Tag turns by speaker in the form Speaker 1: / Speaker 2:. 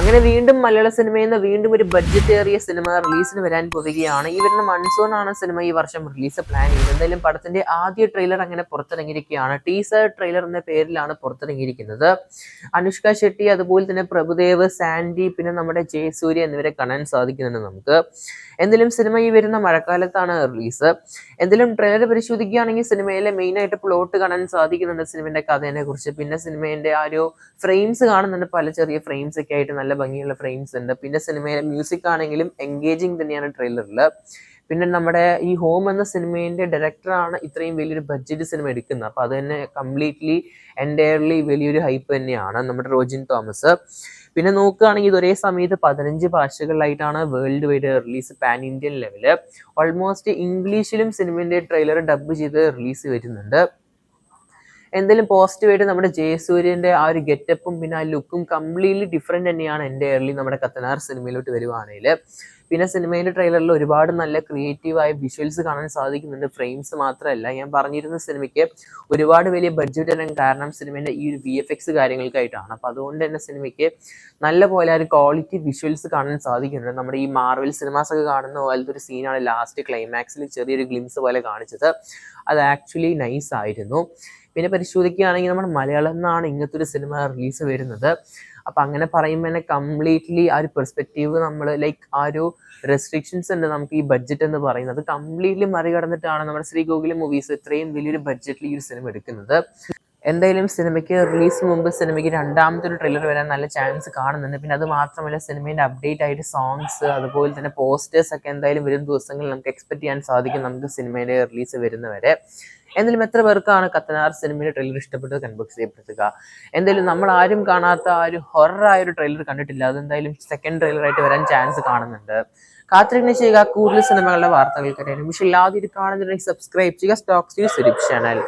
Speaker 1: അങ്ങനെ വീണ്ടും മലയാള സിനിമയിൽ നിന്ന് വീണ്ടും ഒരു ബഡ്ജറ്റേറിയ സിനിമ റിലീസിന് വരാൻ പോവുകയാണ്. ഈ വരുന്ന മൺസൂൺ ആണ് സിനിമ ഈ വർഷം റിലീസ് പ്ലാൻ ചെയ്യുന്നത്. എന്തായാലും പടത്തിന്റെ ആദ്യ ട്രെയിലർ അങ്ങനെ പുറത്തിറങ്ങിയിരിക്കുകയാണ്. ടീസർ ട്രെയിലർ എന്ന പേരിലാണ് പുറത്തിറങ്ങിയിരിക്കുന്നത്. അനുഷ്ക ഷെട്ടി, അതുപോലെ തന്നെ പ്രഭുദേവ്, സാൻഡി, പിന്നെ നമ്മുടെ ജയസൂര്യ എന്നിവരെ കാണാൻ സാധിക്കുന്നുണ്ട് നമുക്ക്. എന്തായാലും സിനിമ ഈ വരുന്ന മഴക്കാലത്താണ് റിലീസ്. എന്തായാലും ട്രെയിലർ പരിശോധിക്കുകയാണെങ്കിൽ സിനിമയിലെ മെയിൻ ആയിട്ട് പ്ലോട്ട് കാണാൻ സാധിക്കുന്നുണ്ട്, സിനിമയുടെ കഥയെ കുറിച്ച്. പിന്നെ സിനിമയുടെ ആ ഒരു ഫ്രെയിംസ് കാണുന്നുണ്ട്, പല ചെറിയ ഫ്രെയിംസ് ഒക്കെ ആയിട്ട് നല്ല ഭംഗിയുള്ള ഫ്രെയിംസ് ഉണ്ട്. പിന്നെ സിനിമയിലെ മ്യൂസിക് ആണെങ്കിലും എൻഗേജിങ് തന്നെയാണ് ട്രെയിലറിൽ. പിന്നെ നമ്മുടെ ഈ ഹോം എന്ന സിനിമയുടെ ഡയറക്ടറാണ് ഇത്രയും വലിയൊരു ബഡ്ജറ്റ് സിനിമ എടുക്കുന്നത്. അപ്പൊ അത് തന്നെ കംപ്ലീറ്റ്ലി എൻറ്റയർലി വലിയൊരു ഹൈപ്പ് തന്നെയാണ് നമ്മുടെ റോജിൻ തോമസ്. പിന്നെ നോക്കുകയാണെങ്കിൽ ഇത് ഒരേ സമയത്ത് 15 ഭാഷകളിലായിട്ടാണ് world wide release, pan Indian level. Almost ഇംഗ്ലീഷിലും സിനിമയുടെ ട്രെയിലർ ഡബ് ചെയ്ത് റിലീസ് വരുന്നുണ്ട്. എന്തായാലും പോസിറ്റീവായിട്ട് നമ്മുടെ ജയസൂര്യന്റെ ആ ഒരു ഗെറ്റപ്പും പിന്നെ ആ ലുക്കും കംപ്ലീറ്റ്ലി ഡിഫറെന്റ് തന്നെയാണ് എൻറ്റയർലി നമ്മുടെ കത്തനാർ സിനിമയിലോട്ട് വരുവാണെങ്കിൽ. പിന്നെ സിനിമയുടെ ട്രെയിലറിൽ ഒരുപാട് നല്ല ക്രിയേറ്റീവായ വിഷ്വൽസ് കാണാൻ സാധിക്കുന്നുണ്ട്. ഫ്രെയിംസ് മാത്രമല്ല, ഞാൻ പറഞ്ഞിരുന്ന സിനിമയ്ക്ക് ഒരുപാട് വലിയ ബഡ്ജറ്റ് വരാൻ കാരണം സിനിമയുടെ ഈ ഒരു VFX കാര്യങ്ങൾക്കായിട്ടാണ്. അപ്പം അതുകൊണ്ട് തന്നെ സിനിമയ്ക്ക് നല്ല പോലെ ആ ഒരു ക്വാളിറ്റി വിഷ്വൽസ് കാണാൻ സാധിക്കുന്നുണ്ട്. നമ്മുടെ ഈ മാർവൽ സിനിമാസ് ഒക്കെ കാണുന്ന പോലത്തെ ഒരു സീനാണ് ലാസ്റ്റ് ക്ലൈമാക്സിൽ ചെറിയൊരു ഗ്ലിംസ് പോലെ കാണിച്ചത്. അത് ആക്ച്വലി നൈസ് ആയിരുന്നു. പിന്നെ പരിശോധിക്കുകയാണെങ്കിൽ നമ്മുടെ മലയാളം നിന്നാണ് ഇങ്ങനത്തെ ഒരു സിനിമ റിലീസ് വരുന്നത്. അപ്പം അങ്ങനെ പറയുമ്പോൾ തന്നെ കംപ്ലീറ്റ്ലി ആ ഒരു പെർസ്പെക്റ്റീവ് നമ്മൾ ലൈക്ക് ആ ഒരു റെസ്ട്രിക്ഷൻസ് ഉണ്ട് നമുക്ക് ഈ ബഡ്ജറ്റ് എന്ന് പറയുന്നത് കംപ്ലീറ്റ്ലി മറികടന്നിട്ടാണ് നമ്മുടെ ശ്രീഗോകുലം മൂവീസ് ഇത്രയും വലിയൊരു ബഡ്ജറ്റിൽ ഈ ഒരു സിനിമ എടുക്കുന്നത്. എന്തായാലും സിനിമയ്ക്ക് റിലീസ് മുമ്പ് സിനിമയ്ക്ക് രണ്ടാമത്തെ ഒരു ട്രെയിലർ വരാൻ നല്ല ചാൻസ് കാണുന്നുണ്ട്. പിന്നെ അത് മാത്രമല്ല സിനിമേൻ്റെ അപ്ഡേറ്റ് ആയിട്ട് സോങ്സ്, അതുപോലെ തന്നെ പോസ്റ്റേഴ്സ് ഒക്കെ എന്തായാലും വരും ദിവസങ്ങളിൽ നമുക്ക് എക്സ്പെക്ട് ചെയ്യാൻ സാധിക്കും നമുക്ക് സിനിമയുടെ റിലീസ് വരുന്നവരെ. എന്തായാലും എത്ര പേർക്കാണ് കത്തനാർ സിനിമയുടെ ട്രെയിലർ ഇഷ്ടപ്പെട്ടത് കൺബോക്സ് ചെയ്യപ്പെടുക. എന്തായാലും നമ്മൾ ആരും കാണാത്ത ആ ഒരു ഹൊറർ ആയ ഒരു ട്രെയിലർ കണ്ടിട്ടില്ല, അതെന്തായാലും സെക്കൻഡ് ട്രെയിലർ ആയിട്ട് വരാൻ ചാൻസ് കാണുന്നുണ്ട്. കാത്തിരിക്കുന്ന ചെയ്യുക കൂടുതൽ സിനിമകളുടെ വാർത്തകൾക്കായിട്ട്. പക്ഷേ എല്ലാവരും കാണുന്നുണ്ടെങ്കിൽ സബ്സ്ക്രൈബ് ചെയ്യുക സ്റ്റോക്സ് ന്യൂസ് ചാനൽ.